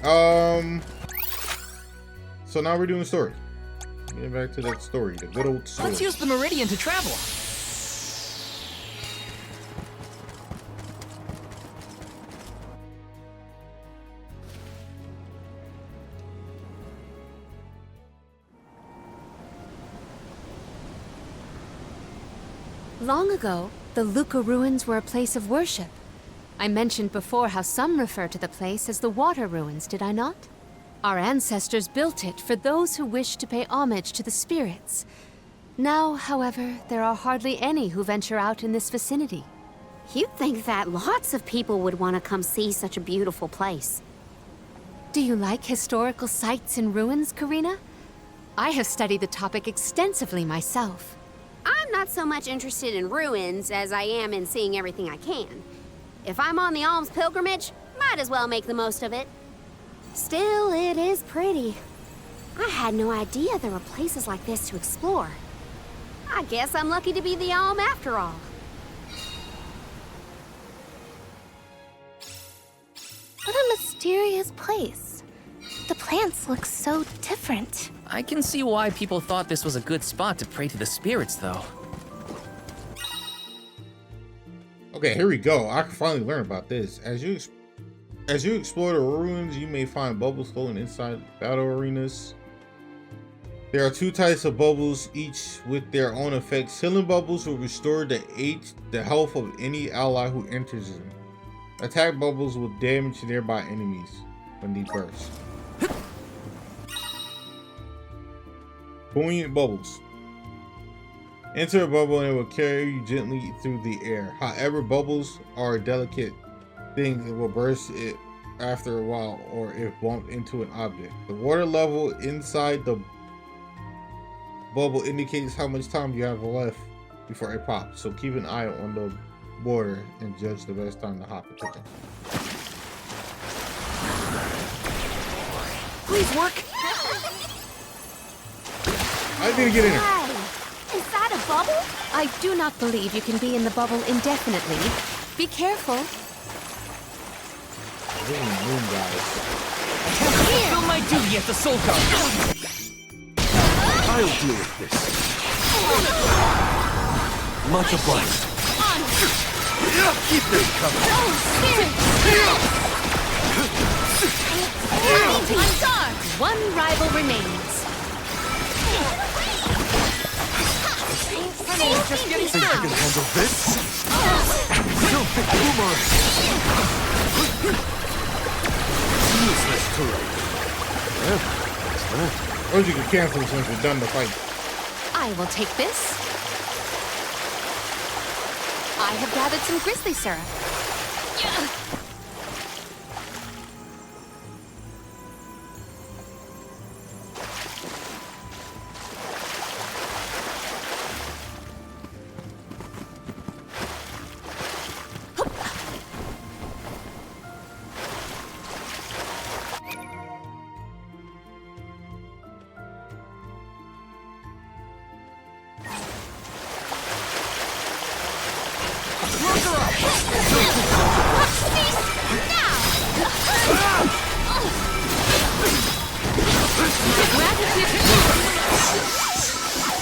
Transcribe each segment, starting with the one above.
So now we're doing story. Getting back to that story, the good old story. Let's use the meridian to travel. Long ago, the Luca ruins were a place of worship. I mentioned before how some refer to the place as the Water Ruins, did I not? Our ancestors built it for those who wished to pay homage to the spirits. Now, however, there are hardly any who venture out in this vicinity. You'd think that lots of people would want to come see such a beautiful place. Do you like historical sites and ruins, Karina? I have studied the topic extensively myself. I'm not so much interested in ruins as I am in seeing everything I can. If I'm on the alms pilgrimage, might as well make the most of it. Still, it is pretty. I had no idea there were places like this to explore. I guess I'm lucky to be the alm after all. What a mysterious place. The plants look so different. I can see why people thought this was a good spot to pray to the spirits, though. Okay, here we go. I can finally learn about this. As you explore the ruins, you may find bubbles floating inside battle arenas. There are 2 types of bubbles, each with their own effects. Healing bubbles will restore the health of any ally who enters them. Attack bubbles will damage nearby enemies when they burst. Buoyant bubbles. Enter a bubble and it will carry you gently through the air. However, bubbles are a delicate thing that will burst it after a while or if bumped into an object. The water level inside the bubble indicates how much time you have left before it pops. So keep an eye on the border and judge the best time to hop into it. Please work. I didn't get in there. Is that a bubble? I do not believe you can be in the bubble indefinitely. Be careful. Moon guys. I have to fulfill my duty as the soul guard. I'll deal with this. Much obliged. Keep this coming. One rival remains. Just getting Think you started. can handle this? No, come on. Useless terrain. Or you can cancel since we're done the fight. I will take this. I have gathered some grizzly syrup.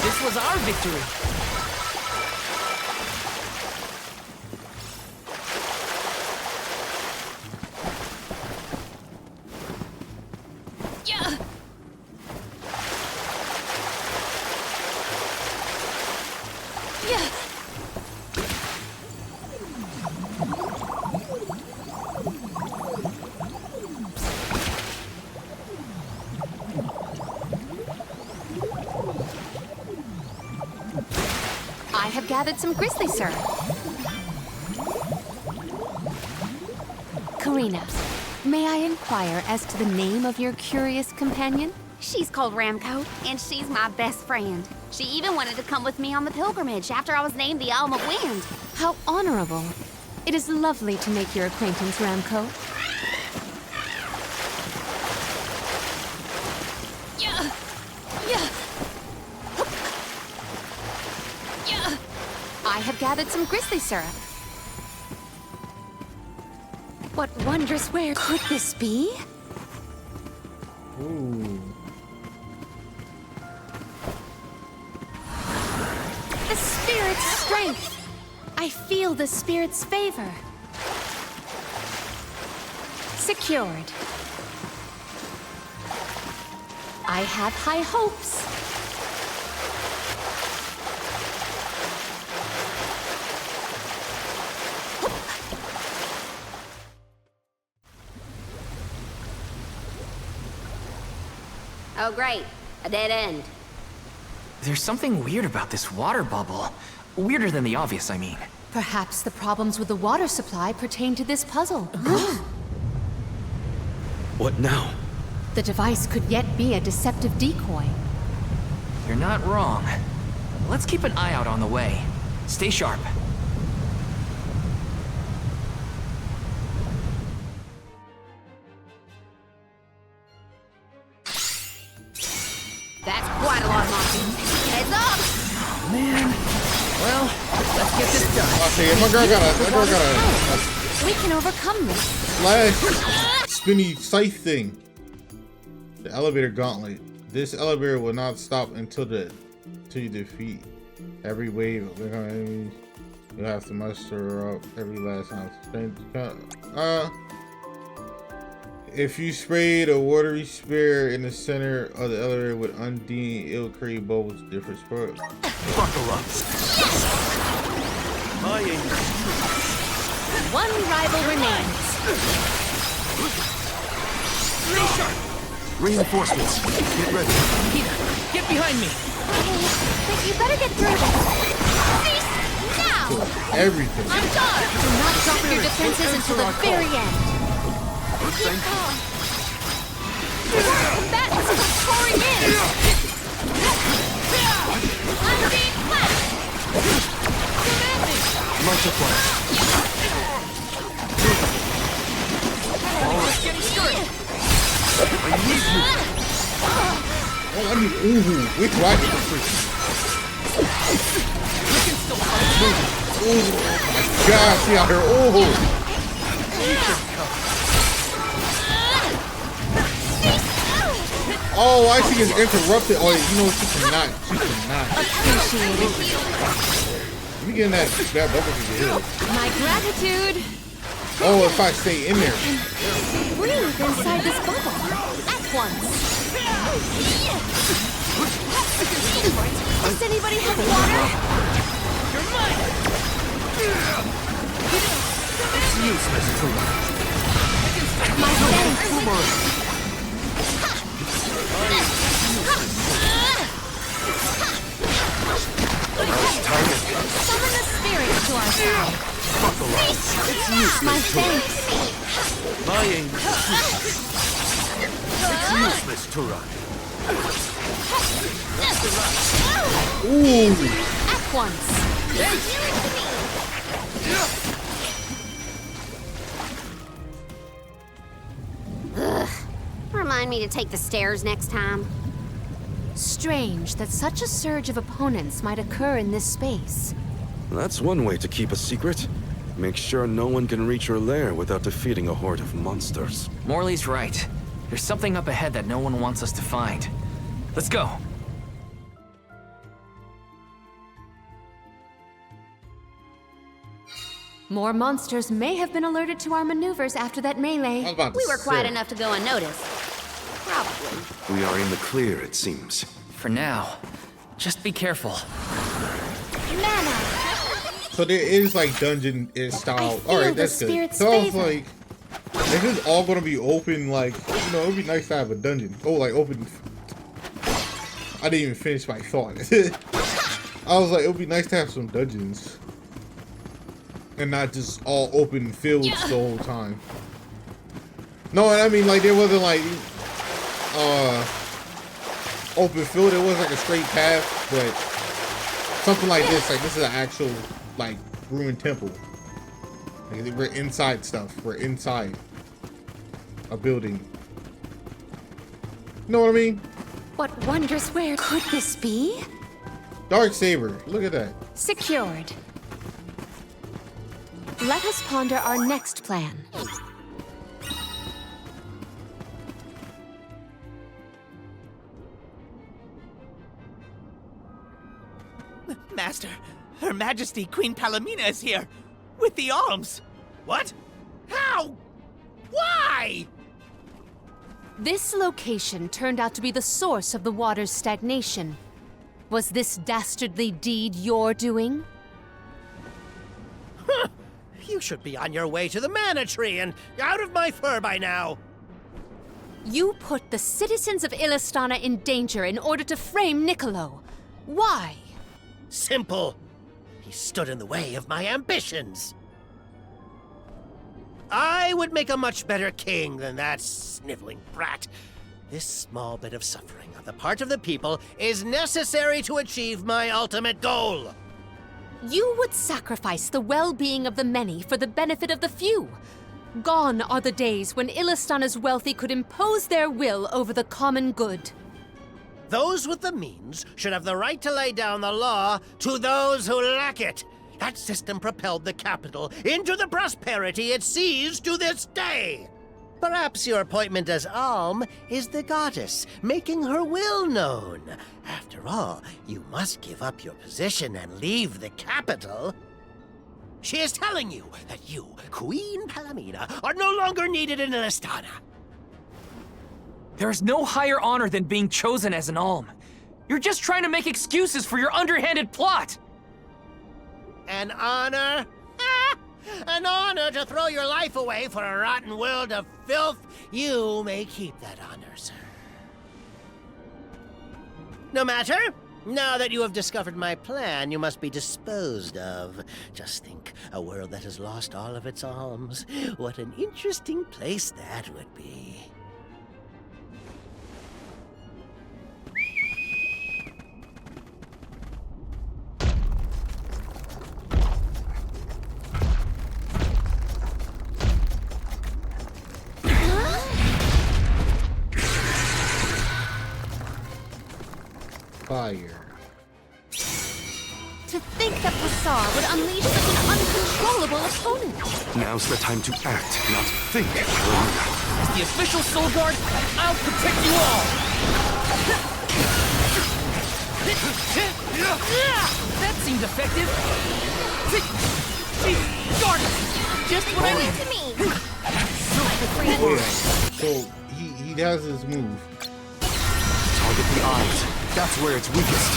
This was our victory. I have gathered some grizzly syrup. Karina, may I inquire as to the name of your curious companion? She's called Ramco, and she's my best friend. She even wanted to come with me on the pilgrimage after I was named the Elm of Wind. How honorable. It is lovely to make your acquaintance, Ramco. I have gathered some grizzly syrup. What wondrous ware could this be? Ooh. The spirit's strength. I feel the spirit's favor. Secured. I have high hopes. Oh, great. A dead end. There's something weird about this water bubble. Weirder than the obvious, I mean. Perhaps the problems with the water supply pertain to this puzzle. What now? The device could yet be a deceptive decoy. You're not wrong. Let's keep an eye out on the way. Stay sharp. That's quite a lot, Monty. Heads up! Man. Well, let's get this done. Okay, my girl got a We can overcome this. flash spinny scythe thing. The elevator gauntlet. This elevator will not stop until you defeat every wave of enemies. You'll have to muster up every last ounce of strength. If you sprayed a watery spear in the center of the elevator with Undine, it will create bubbles of different spots. Buckle up. My aim. One rival remains. Reinforcements. Get ready. Peter, get behind me. But you better get through this. Cease now! Everything. I'm done! Do not drop your defenses until the very end. Thank you. Combatants are pouring in! Undine flash! Commanding! Multiply. Just getting started. I need you. Oh, I mean, ooh, which rocket the freak? Oh my gosh, see out here, ooh. Oh, I see it's interrupted. Oh, you know, she cannot. Let me get in that bubble to get hit. My gratitude! Oh, if I stay in there. Breathe inside this bubble. At once. Does anybody have water? You're mine. It's useless to run. My thanks. Summon the spirits to our side. Buckle up. It's useless My to run. thanks. My aim. It's useless to run. Ooh. At once. Remind me to take the stairs next time. Strange that such a surge of opponents might occur in this space. That's one way to keep a secret. Make sure no one can reach your lair without defeating a horde of monsters. Morley's right. There's something up ahead that no one wants us to find. Let's go. More monsters may have been alerted to our maneuvers after that I was melee. about to We were quiet say. enough to go unnoticed. Probably. We are in the clear, it seems. For now, just be careful. Mana! So there is like dungeon style. feel All right, the that's good. spirit's So I was favor. like, if it's all gonna be open, like, you know, it'd be nice to have a dungeon. Oh, like open. I didn't even finish my thought. I was like, it would be nice to have some dungeons, and not just all open fields the whole time. No, I mean like there wasn't like open field. It was like a straight path, but something like this. Like this is an actual like ruined temple. Like, we're inside stuff. We're inside a building. You know what I mean? What wondrous where could this be? Dark Saber. Look at that. Secured. Let us ponder our next plan. Master, Her Majesty Queen Palomina is here, with the alms. What? How? Why? This location turned out to be the source of the water's stagnation. Was this dastardly deed your doing? You should be on your way to the mana tree and out of my fur by now. You put the citizens of Illistana in danger in order to frame Niccolo. Why? Simple. He stood in the way of my ambitions. I would make a much better king than that sniveling brat. This small bit of suffering on the part of the people is necessary to achieve my ultimate goal. You would sacrifice the well-being of the many for the benefit of the few. Gone are the days when Illistana's wealthy could impose their will over the common good. Those with the means should have the right to lay down the law to those who lack it. That system propelled the capital into the prosperity it sees to this day. Perhaps your appointment as Alm is the goddess, making her will known. After all, you must give up your position and leave the capital. She is telling you that you, Queen Palomina, are no longer needed in Illistana. There is no higher honor than being chosen as an alm. You're just trying to make excuses for your underhanded plot! An honor? An honor to throw your life away for a rotten world of filth? You may keep that honor, sir. No matter. Now that you have discovered my plan, you must be disposed of. Just think, a world that has lost all of its alms. What an interesting place that would be. Fire. To think that Passar would unleash such an uncontrollable opponent! Now's the time to act, not think, Palomina. As the official soul guard, I'll protect you all! That seemed effective! Guard! Just what I need! To me. Yeah. So he has his move. Target the eyes. That's where it's weakest.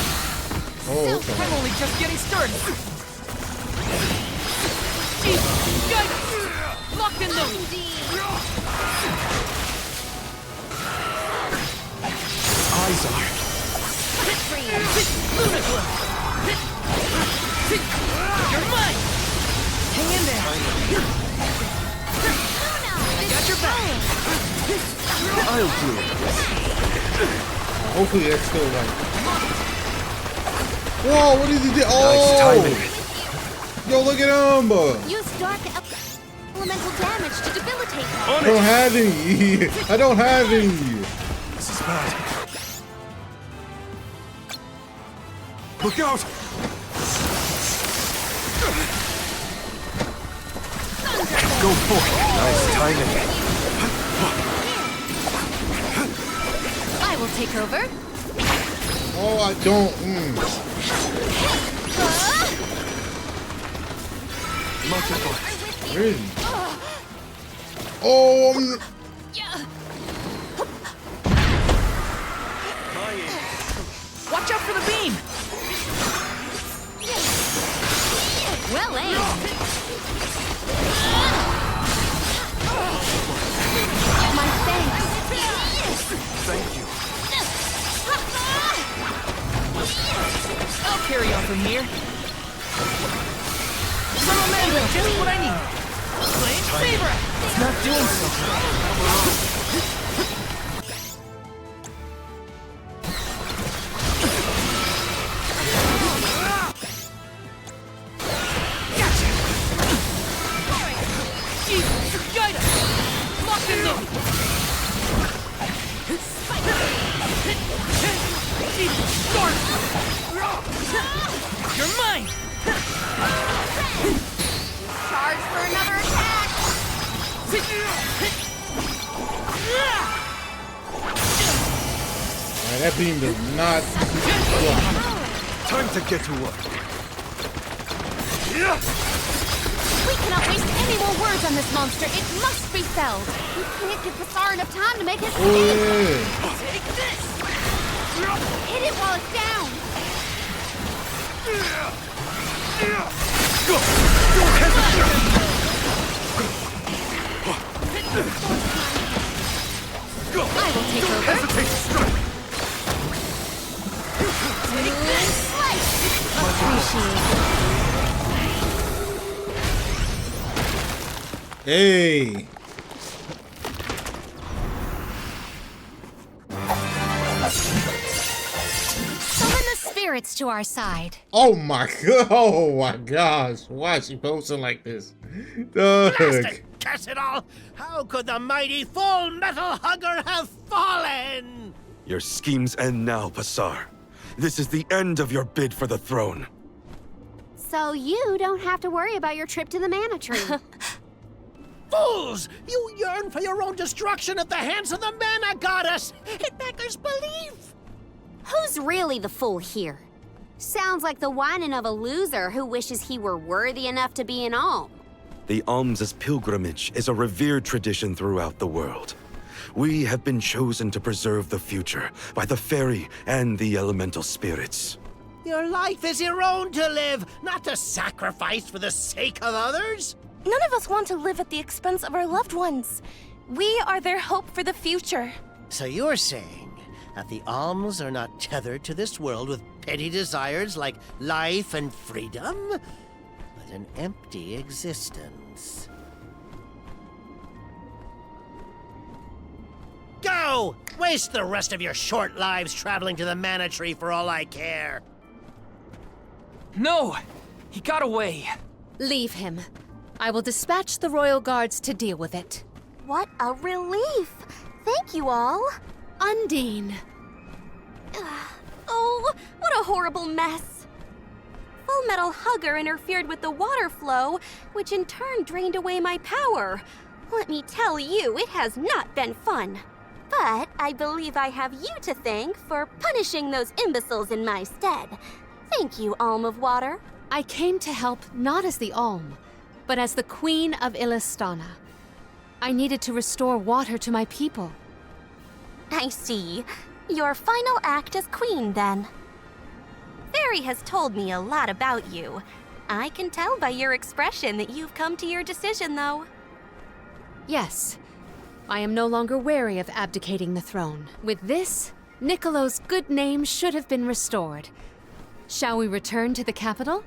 Oh, okay. I'm only just getting started! Jeez! Guys! Locked in them! Eyes are. Lunaglow! You're mine! Hang in there! I got your back! I'll do it. Hopefully that's still like. Whoa! What did he do? Nice Oh! timing. Yo, look at him! Use dark elemental damage to debilitate them. I don't have any. I don't have any. This is bad. Look out! Go for it. Nice timing. I will take over. Oh, I don't. Where is he? Oh, Watch out for the beam! Well aimed. My thanks. Thank you. I'll carry on from here. Some Amanda, just what I need. Flame Saber! It's not doing so. Jesus, guide us! Locked in them! Guard! You're mine! Charge for another attack! man, that beam does not block. Time to get to work. We cannot waste any more words on this monster. It must be felled. We can't give Bassar enough time to make his Oh, escape. yeah. Take this! Hit it while it's down. Don't hesitate! I will take Don't over. hesitate to strike! Hey. Summon the spirits to our side. Oh my god. Oh my gosh. Why is she posting like this? Doug. Blast it! Curse it all! How could the mighty Full Metal Hugger have fallen? Your schemes end now, Passar. This is the end of your bid for the throne. So you don't have to worry about your trip to the mana tree. Fools! You yearn for your own destruction at the hands of the mana goddess! It beggars belief! Who's really the fool here? Sounds like the whining of a loser who wishes he were worthy enough to be an alm. The alms' pilgrimage is a revered tradition throughout the world. We have been chosen to preserve the future by the fairy and the elemental spirits. Your life is your own to live, not to sacrifice for the sake of others! None of us want to live at the expense of our loved ones. We are their hope for the future. So you're saying that the alms are not tethered to this world with petty desires like life and freedom, but an empty existence. Go! Waste the rest of your short lives traveling to the mana tree for all I care. No! He got away. Leave him. I will dispatch the royal guards to deal with it. What a relief! Thank you all. Undine. Oh, what a horrible mess. Full Metal Hugger interfered with the water flow, which in turn drained away my power. Let me tell you, it has not been fun. But I believe I have you to thank for punishing those imbeciles in my stead. Thank you, Alm of Water. I came to help not as the Alm, but as the Queen of Illistana. I needed to restore water to my people. I see. Your final act as queen, then. Fairy has told me a lot about you. I can tell by your expression that you've come to your decision, though. Yes, I am no longer wary of abdicating the throne. With this, Niccolo's good name should have been restored. Shall we return to the capital?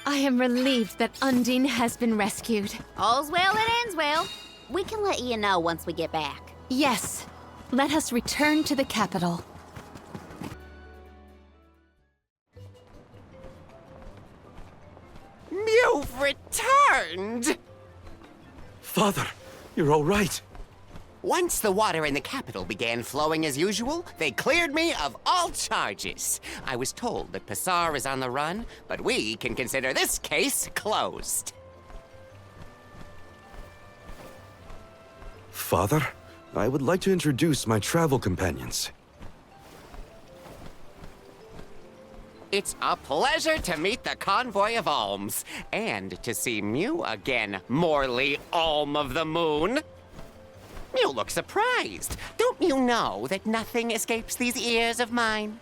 I am relieved that Undine has been rescued. All's well that ends well. We can let you know once we get back. Yes, let us return to the capital. You've returned! Father, you're all right. Once the water in the capital began flowing as usual, they cleared me of all charges. I was told that Passar is on the run, but we can consider this case closed. Father, I would like to introduce my travel companions. It's a pleasure to meet the convoy of alms, and to see Mew again, Morley Alm of the Moon. You look surprised. Don't you know that nothing escapes these ears of mine?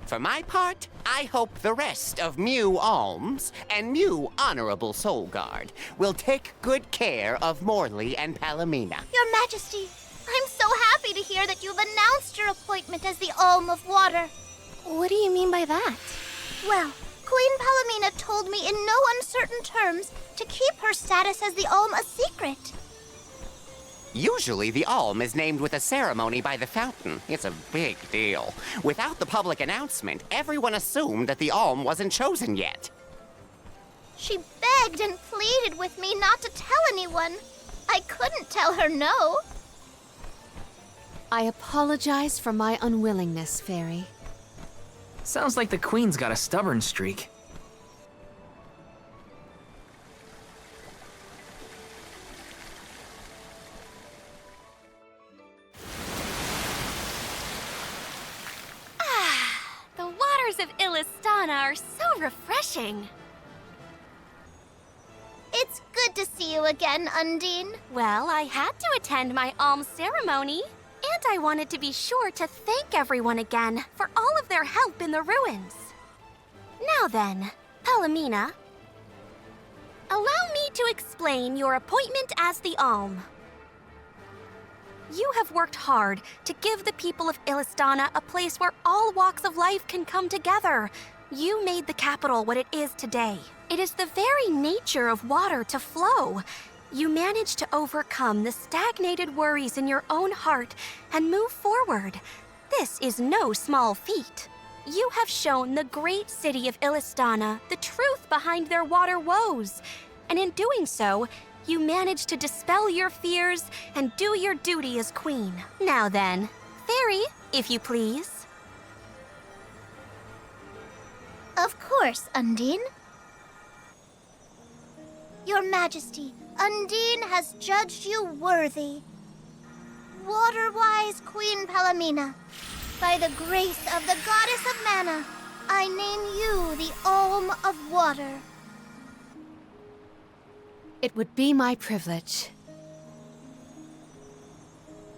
For my part, I hope the rest of Mew Alms and Mew Honorable Soul Guard will take good care of Morley and Palomina. Your Majesty, I'm so happy to hear that you've announced your appointment as the Alm of Water. What do you mean by that? Well, Queen Palomina told me in no uncertain terms to keep her status as the Alm a secret. Usually, the Alm is named with a ceremony by the fountain. It's a big deal. Without the public announcement, everyone assumed that the Alm wasn't chosen yet. She begged and pleaded with me not to tell anyone. I couldn't tell her no. I apologize for my unwillingness, Fairy. Sounds like the Queen's got a stubborn streak. waters of Illistana are so refreshing. It's good to see you again, Undine. Well, I had to attend my alms ceremony, and I wanted to be sure to thank everyone again for all of their help in the ruins. Now then, Palomina, allow me to explain your appointment as the Alm. You have worked hard to give the people of Illistana a place where all walks of life can come together. You made the capital what it is today. It is the very nature of water to flow. You managed to overcome the stagnated worries in your own heart and move forward. This is no small feat. You have shown the great city of Illistana the truth behind their water woes. And in doing so, you managed to dispel your fears and do your duty as queen. Now then, Fairy, if you please. Of course, Undine. Your Majesty, Undine has judged you worthy. Water-wise Queen Palomina, by the grace of the Goddess of Mana, I name you the Alm of Water. It would be my privilege.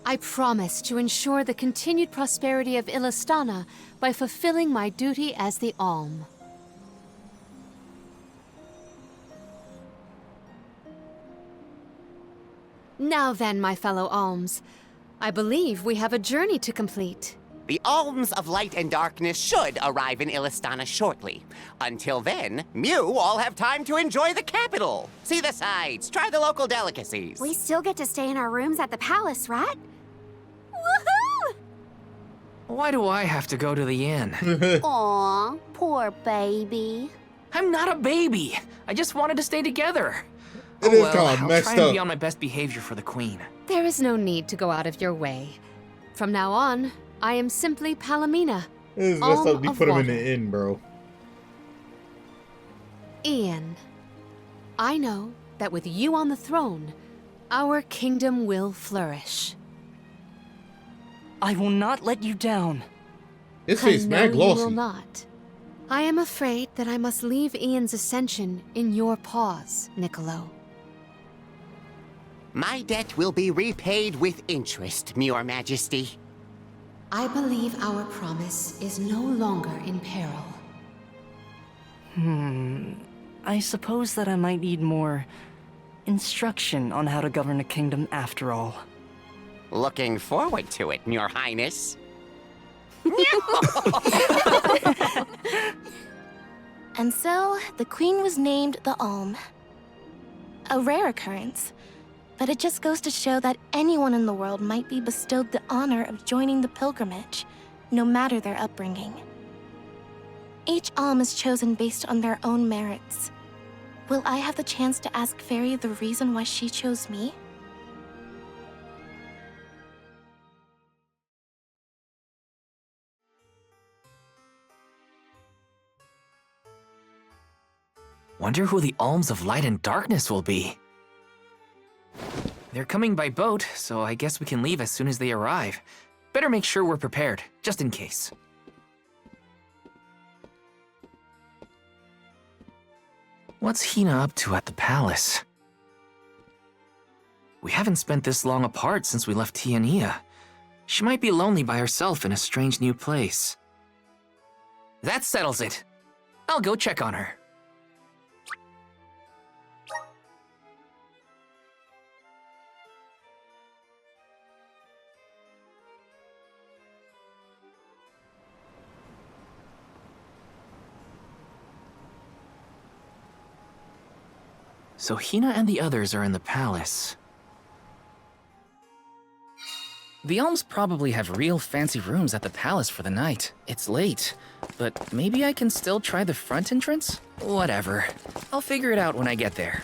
I promise to ensure the continued prosperity of Illistana by fulfilling my duty as the Alm. Now then, my fellow Alms, I believe we have a journey to complete. The alms of light and darkness should arrive in Illistana shortly. Until then, Mew all have time to enjoy the capital. See the sights, try the local delicacies. We still get to stay in our rooms at the palace, right? Woohoo! Why do I have to go to the inn? Aw, poor baby. I'm not a baby. I just wanted to stay together. It is well, kinda I'll messed try and up. be on my best behavior for the queen. There is no need to go out of your way. From now on, I am simply Palomina. It is messed Alm up. You of put him in water. the inn, bro. Ian, I know that with you on the throne, our kingdom will flourish. I will not let you down. His I face know mad you will glossy. not. I am afraid that I must leave Ian's ascension in your paws, Niccolo. My debt will be repaid with interest, Your Majesty. I believe our promise is no longer in peril. I suppose that I might need more instruction on how to govern a kingdom after all. Looking forward to it, Your Highness. And so, the queen was named the Alm. A rare occurrence, but it just goes to show that anyone in the world might be bestowed the honor of joining the pilgrimage, no matter their upbringing. Each Alm is chosen based on their own merits. Will I have the chance to ask Fairy the reason why she chose me? Wonder who the alms of light and darkness will be. They're coming by boat, so I guess we can leave as soon as they arrive. Better make sure we're prepared, just in case. What's Hina up to at the palace? We haven't spent this long apart since we left Tiania. She might be lonely by herself in a strange new place. That settles it. I'll go check on her. So Hina and the others are in the palace. The Alms probably have real fancy rooms at the palace for the night. It's late, but maybe I can still try the front entrance? Whatever. I'll figure it out when I get there.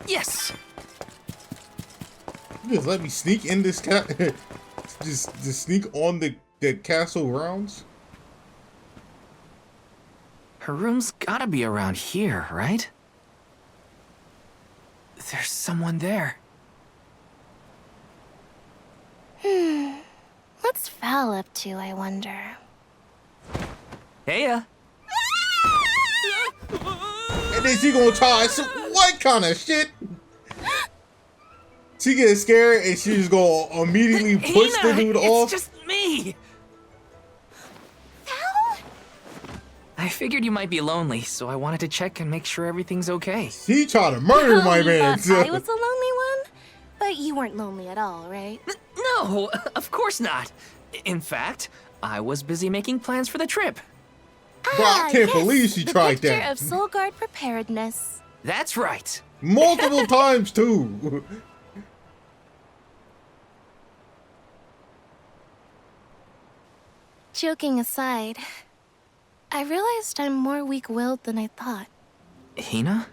Yes! You just let me sneak in this cat. just sneak on the castle grounds. Her room's gotta be around here, right? There's someone there. What's Val up to, I wonder? Heya! And then she gonna try some what kind of shit? She gets scared and she just gonna immediately push the dude off. It's just me! I figured you might be lonely, so I wanted to check and make sure everything's okay. She tried to murder my man. I was the lonely one? But you weren't lonely at all, right? No, of course not. In fact, I was busy making plans for the trip. Bro, I can't believe she tried the that. picture of Soul Guard preparedness. That's right. Multiple times too. Joking aside, I realized I'm more weak-willed than I thought. Hina?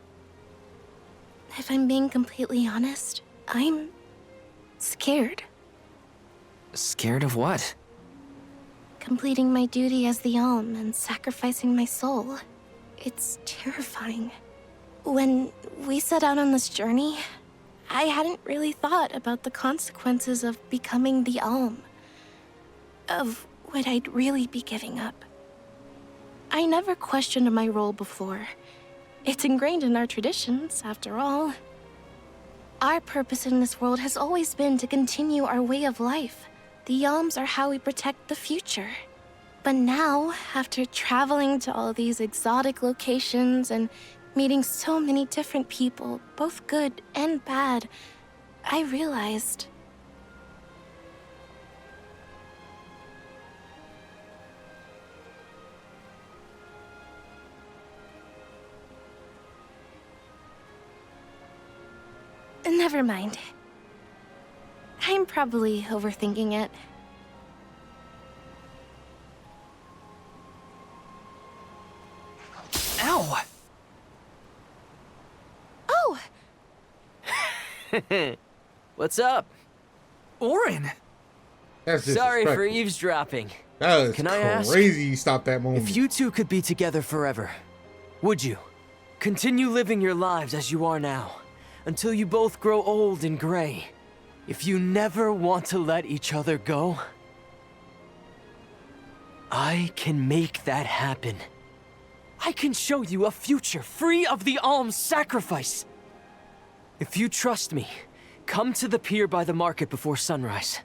If I'm being completely honest, I'm scared. Scared of what? Completing my duty as the Alm and sacrificing my soul. It's terrifying. When we set out on this journey, I hadn't really thought about the consequences of becoming the Alm. Of what I'd really be giving up. I never questioned my role before. It's ingrained in our traditions, after all. Our purpose in this world has always been to continue our way of life. The Alms are how we protect the future. But now, after traveling to all these exotic locations and meeting so many different people, both good and bad, I realized... Never mind. I'm probably overthinking it. Ow! Oh! What's up? Orin! That's Sorry for disrespectful. eavesdropping. That is Can I ask? crazy. You stopped that moment. If you two could be together forever, would you? Continue living your lives as you are now, until you both grow old and gray. If you never want to let each other go, I can make that happen. I can show you a future free of the Alm's sacrifice. If you trust me, come to the pier by the market before sunrise.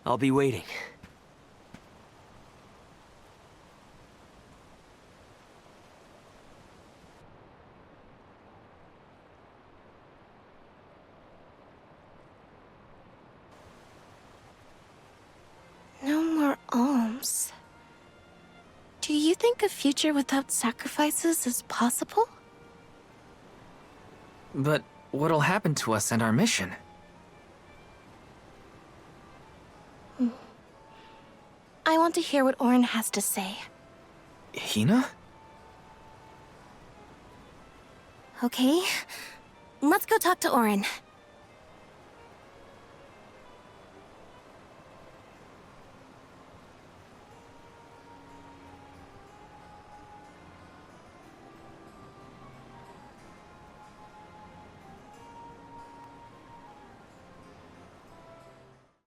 I'll be waiting. No more alms. Do you think a future without sacrifices is possible? But what'll happen to us and our mission? I want to hear what Orin has to say. Hina? Okay, let's go talk to Orin.